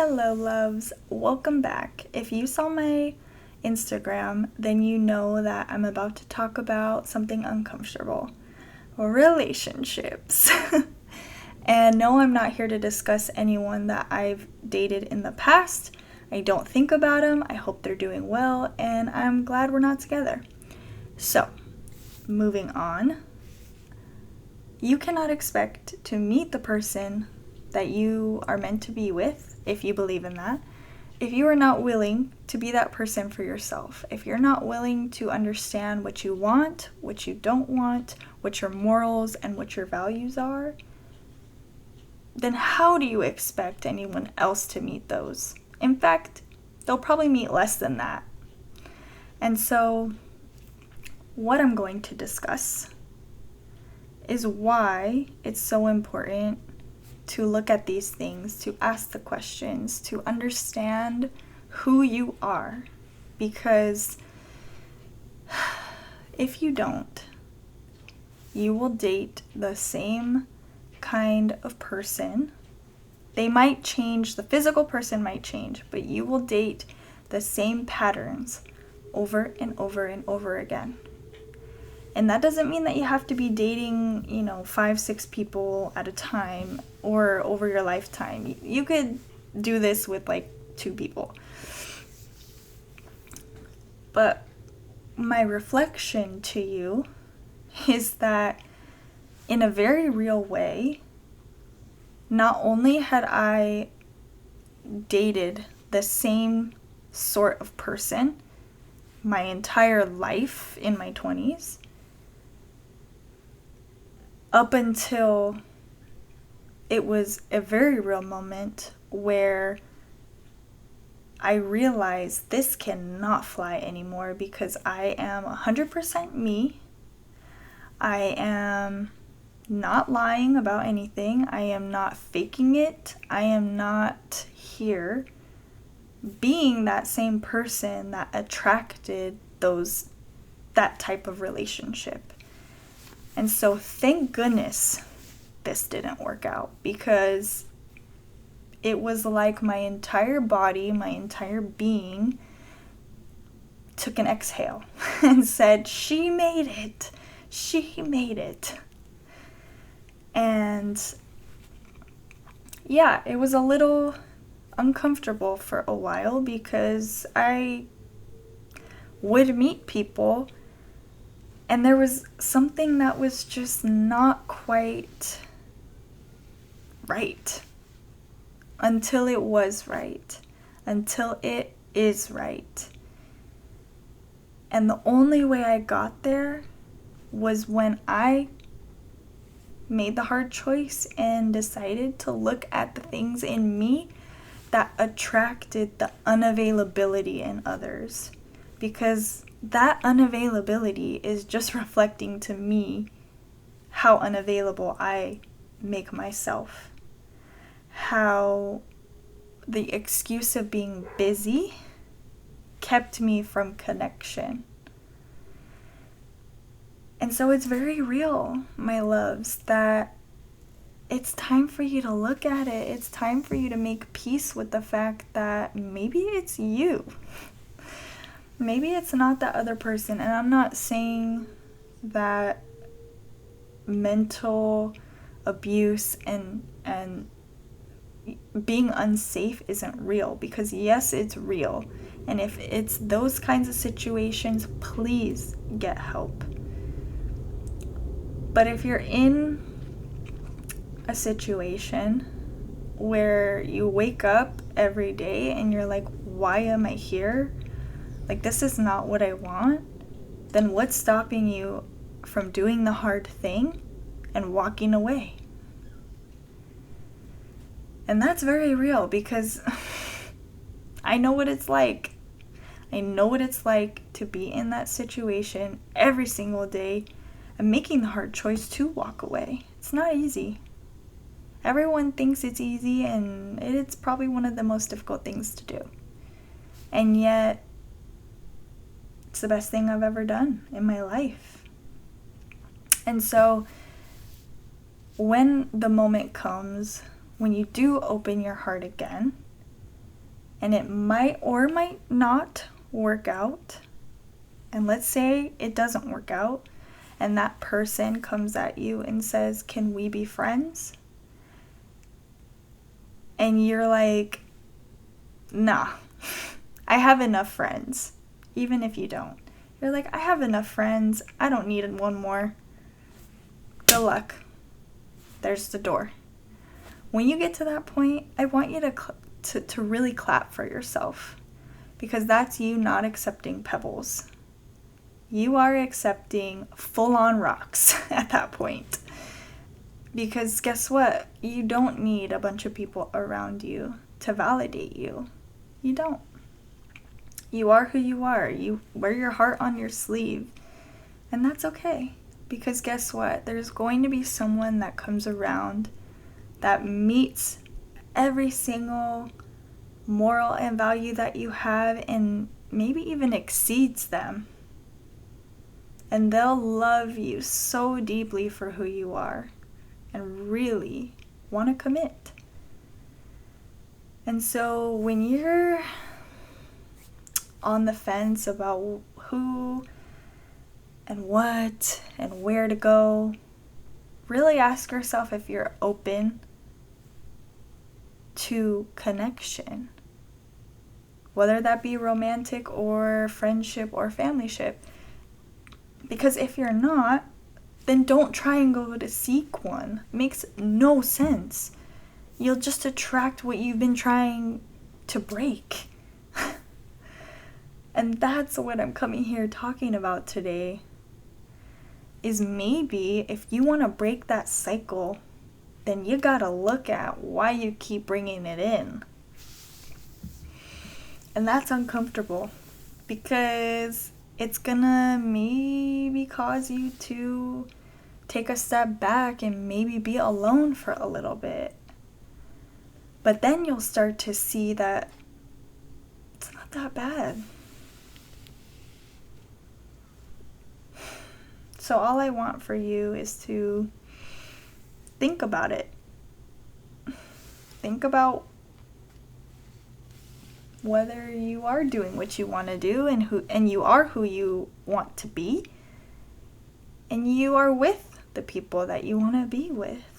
Hello, loves. Welcome back. If you saw my Instagram, then you know that I'm about to talk about something uncomfortable. Relationships. And no, I'm not here to discuss anyone that I've dated in the past. I don't think about them. I hope they're doing well, and I'm glad we're not together. So, moving on. You cannot expect to meet the person that you are meant to be with, if you believe in that, if you are not willing to be that person for yourself, if you're not willing to understand what you want, what you don't want, what your morals and what your values are, then how do you expect anyone else to meet those? In fact, they'll probably meet less than that. And so, what I'm going to discuss is why it's so important to look at these things, to ask the questions, to understand who you are. Because if you don't, you will date the same kind of person. They might change, the physical person might change, but you will date the same patterns over and over and over again. And that doesn't mean that you have to be dating, 5-6 people at a time or over your lifetime. You could do this with 2 people. But my reflection to you is that in a very real way, not only had I dated the same sort of person my entire life in my 20s, up until it was a very real moment where I realized this cannot fly anymore because I am 100% me. I am not lying about anything. I am not faking it. I am not here being that same person that attracted that type of relationship. And so thank goodness this didn't work out, because it was like my entire body, my entire being took an exhale and said, she made it. She made it. And yeah, it was a little uncomfortable for a while because I would meet people and there was something that was just not quite right until it was right, until it is right. And the only way I got there was when I made the hard choice and decided to look at the things in me that attracted the unavailability in others. Because that unavailability is just reflecting to me how unavailable I make myself. How the excuse of being busy kept me from connection. And so it's very real, my loves, that it's time for you to look at it. It's time for you to make peace with the fact that maybe it's you. Maybe it's not that other person. And I'm not saying that mental abuse and being unsafe isn't real, because yes, it's real. And if it's those kinds of situations, please get help. But if you're in a situation where you wake up every day and you're like, why am I here? This is not what I want. Then what's stopping you from doing the hard thing and walking away? And that's very real, because I know what it's like. I know what it's like to be in that situation every single day and making the hard choice to walk away. It's not easy. Everyone thinks it's easy, and it's probably one of the most difficult things to do. And yet, it's the best thing I've ever done in my life. And so, when the moment comes, when you do open your heart again, and it might or might not work out. And let's say it doesn't work out, and that person comes at you and says, "Can we be friends?" And you're like, "Nah, I have enough friends." Even if you don't. You're like, "I have enough friends. I don't need one more." Good luck. There's the door. When you get to that point, I want you to really clap for yourself, because that's you not accepting pebbles. You are accepting full-on rocks at that point. Because guess what? You don't need a bunch of people around you to validate you. You don't. You are who you are. You wear your heart on your sleeve. And that's okay. Because guess what? There's going to be someone that comes around that meets every single moral and value that you have, and maybe even exceeds them. And they'll love you so deeply for who you are and really want to commit. And so when you're on the fence about who and what and where to go, really ask yourself if you're open to connection, whether that be romantic or friendship or familyship. Because if you're not, then don't try and go to seek one. It makes no sense. You'll just attract what you've been trying to break. And that's what I'm coming here talking about today. Is maybe if you want to break that cycle, then you gotta look at why you keep bringing it in. And that's uncomfortable, because it's gonna maybe cause you to take a step back and maybe be alone for a little bit. But then you'll start to see that it's not that bad. So all I want for you is to think about it. Think about whether you are doing what you want to do, and you are who you want to be, and you are with the people that you want to be with.